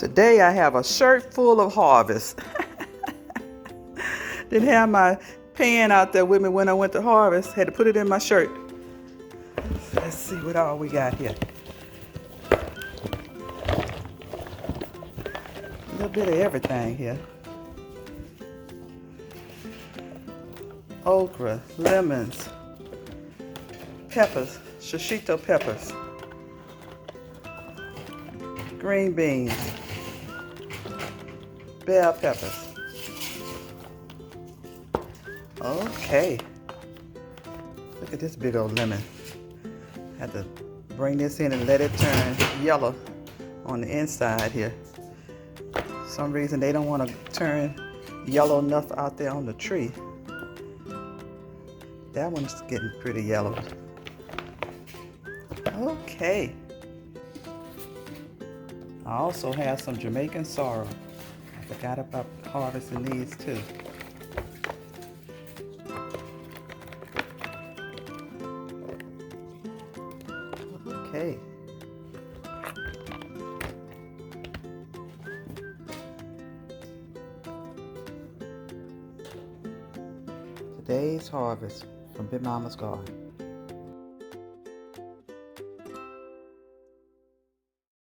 Today I have a shirt full of harvest. Didn't have my pan out there with me when I went to harvest. Had to put it in my shirt. So let's see what all we got here. A little bit of everything here. Okra, lemons, peppers, shishito peppers, green beans, bell peppers. Okay. Look at this big old lemon. Had to bring this in and let it turn yellow on the inside here. For some reason they don't want to turn yellow enough out there on the tree. That one's getting pretty yellow. Okay. I also have some Jamaican sorrel. I forgot about harvesting these too. Okay. Today's harvest from Big Mama's garden.